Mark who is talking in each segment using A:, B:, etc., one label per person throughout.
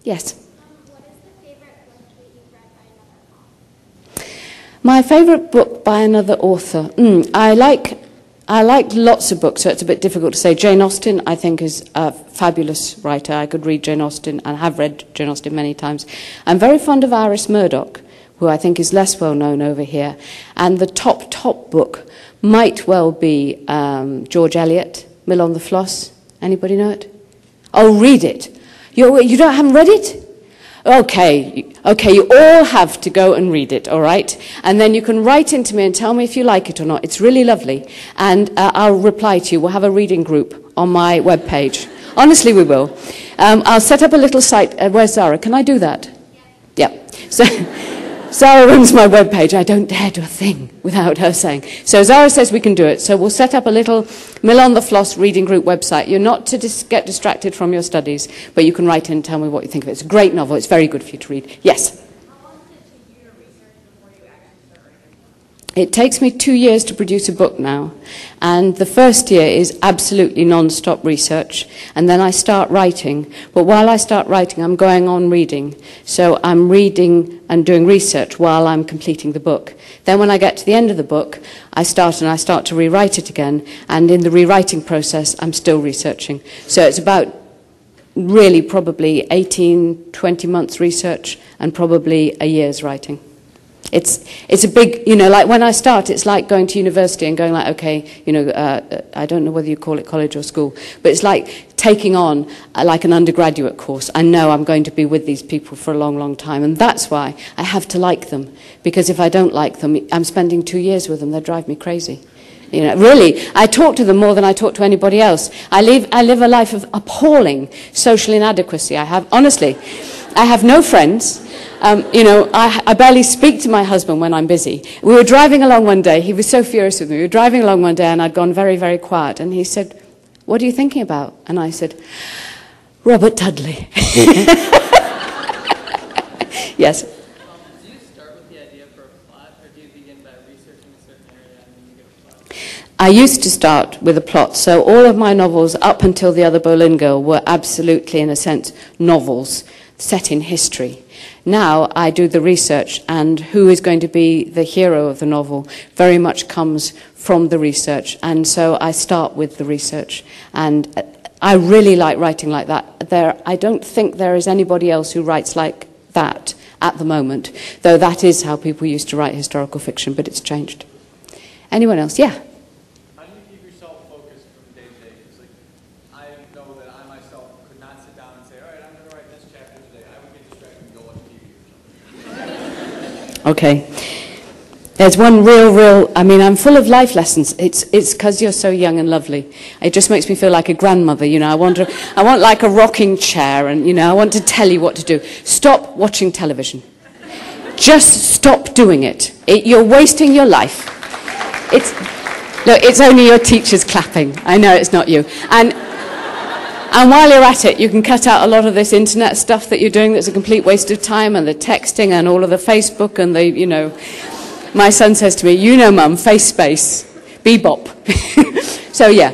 A: Yes.
B: What is the favorite book that you've read by another author?
A: My favorite book by another author. I like lots of books, so it's a bit difficult to say. Jane Austen, I think, is a fabulous writer. I could read Jane Austen and have read Jane Austen many times. I'm very fond of Iris Murdoch, who I think is less well known over here. And the top book might well be George Eliot, Mill on the Floss. Anybody know it? Oh, read it. Haven't read it? Okay, you all have to go and read it, all right? And then you can write into me and tell me if you like it or not. It's really lovely. And I'll reply to you. We'll have a reading group on my webpage. Honestly, we will. I'll set up a little site. Where's Zara? Can I do that? Yeah. So Zara runs my webpage. I don't dare do a thing without her saying. So Zara says we can do it. So we'll set up a little Mill on the Floss reading group website. You're not to get distracted from your studies, but you can write in and tell me what you think of it. It's a great novel. It's very good for you to read. Yes?
C: How long did it take you to research before you actually start writing?
A: It takes me 2 years to produce a book now, and the first year is absolutely non-stop research, and then I start writing. But while I start writing, I'm going on reading. So I'm reading and doing research while I'm completing the book. Then when I get to the end of the book, I start to rewrite it again, and in the rewriting process, I'm still researching. So it's about really probably 18, 20 months research and probably a year's writing. It's a big, like when I start, it's like going to university and going like, okay, I don't know whether you call it college or school, but it's like taking on like an undergraduate course. I know I'm going to be with these people for a long, long time, and that's why I have to like them, because if I don't like them, I'm spending 2 years with them, they drive me crazy. Really, I talk to them more than I talk to anybody else. I live a life of appalling social inadequacy. I have no friends. I barely speak to my husband when I'm busy. We were driving along one day. He was so furious with me. We were driving along one day, and I'd gone very, very quiet. And he said, "What are you thinking about?" And I said, "Robert Dudley." Yes.
D: Do you start with the idea for a plot, or do you begin by researching a certain area and then you get a plot?
A: I used to start with a plot. So all of my novels, up until The Other Berlin Girl, were absolutely, in a sense, novels set in history. Now I do the research, and who is going to be the hero of the novel very much comes from the research. And so I start with the research, and I really like writing like that. I don't think there is anybody else who writes like that at the moment, though that is how people used to write historical fiction, but it's changed. Anyone else? Yeah?
E: How do you keep yourself focused from day to day? Because I know that I myself could not sit down and say, all right, I'm going to write this chapter today. I would get distracted and go watch TV.
A: Okay. There's one I'm full of life lessons. It's because you're so young and lovely. It just makes me feel like a grandmother, I want like a rocking chair, and, I want to tell you what to do. Stop watching television. Just stop doing it. You're wasting your life. It's only your teachers clapping. I know it's not you. And while you're at it, you can cut out a lot of this internet stuff that you're doing that's a complete waste of time, and the texting and all of the Facebook and the, My son says to me, Mum, face space, bebop. So yeah,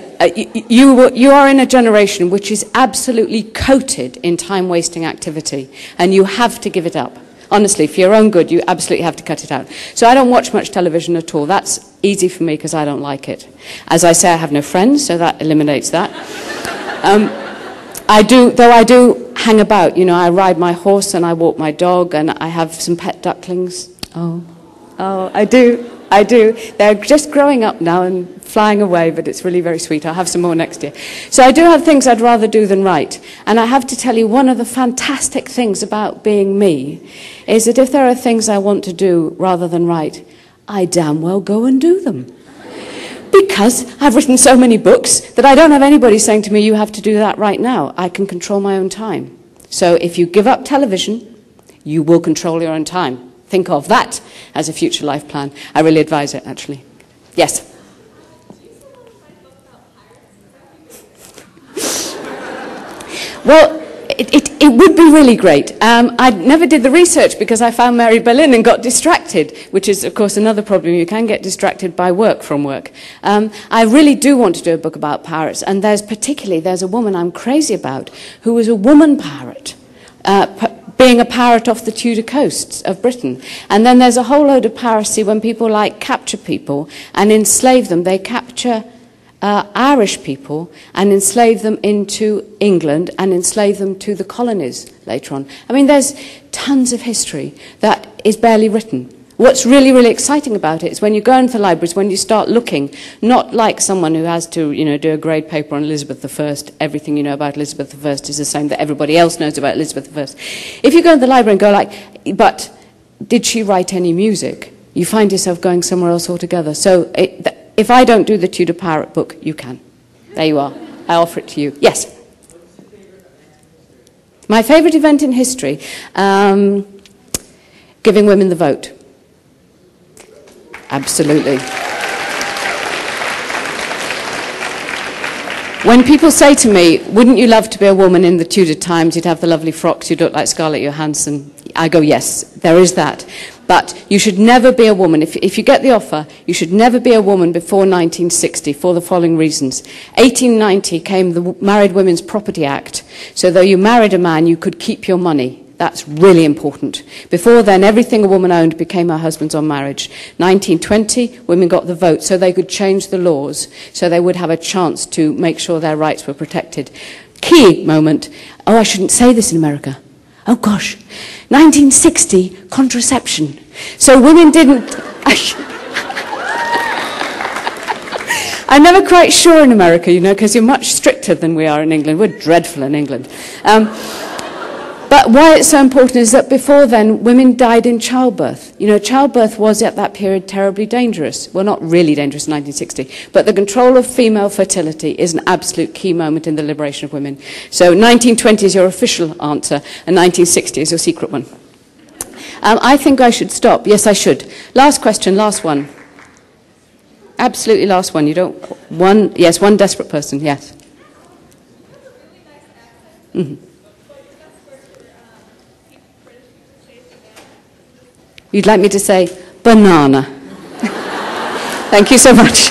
A: you are in a generation which is absolutely coated in time-wasting activity, and you have to give it up. Honestly, for your own good, you absolutely have to cut it out. So I don't watch much television at all. That's easy for me because I don't like it. As I say, I have no friends, so that eliminates that. I do hang about. I ride my horse and I walk my dog, and I have some pet ducklings. Oh, I do. They're just growing up now and flying away, but it's really very sweet. I'll have some more next year. So I do have things I'd rather do than write. And I have to tell you, one of the fantastic things about being me is that if there are things I want to do rather than write, I damn well go and do them. Because I've written so many books that I don't have anybody saying to me, you have to do that right now. I can control my own time. So if you give up television, you will control your own time. Think of that as a future life plan. I really advise it, actually. Yes? Well, it would be really great. I never did the research because I found Mary Berlin and got distracted, which is, of course, another problem. You can get distracted by work from work. I really do want to do a book about pirates, and there's a woman I'm crazy about who was a woman pirate. being a pirate off the Tudor coasts of Britain. And then there's a whole load of piracy when people like capture people and enslave them. They capture Irish people and enslave them into England and enslave them to the colonies later on. I mean, there's tons of history that is barely written. What's really, really exciting about it is when you go into the libraries, when you start looking, not like someone who has to, do a grade paper on Elizabeth I, everything you know about Elizabeth I is the same that everybody else knows about Elizabeth I. If you go to the library and go like, but did she write any music? You find yourself going somewhere else altogether. So if I don't do the Tudor Pirate book, you can. There you are. I offer it to you. Yes? My favourite event in history, giving women the vote. Absolutely. When people say to me, wouldn't you love to be a woman in the Tudor times, you'd have the lovely frocks, you'd look like Scarlett Johansson, I go, yes, there is that. But you should never be a woman. If you get the offer, you should never be a woman before 1960 for the following reasons. 1890 came the Married Women's Property Act. So though you married a man, you could keep your money. That's really important. Before then, everything a woman owned became her husband's on marriage. 1920, women got the vote so they could change the laws, so they would have a chance to make sure their rights were protected. Key moment. Oh, I shouldn't say this in America. Oh, gosh. 1960, contraception. So women didn't... I'm never quite sure in America, because you're much stricter than we are in England. We're dreadful in England. But why it's so important is that before then, women died in childbirth. Childbirth was at that period terribly dangerous. Well, not really dangerous in 1960, but the control of female fertility is an absolute key moment in the liberation of women. So 1920 is your official answer, and 1960 is your secret one. I think I should stop. Yes, I should. Last question, last one. Absolutely last one. You don't... One... Yes, one desperate person, yes. Mm-hmm. You'd like me to say banana. Thank you so much.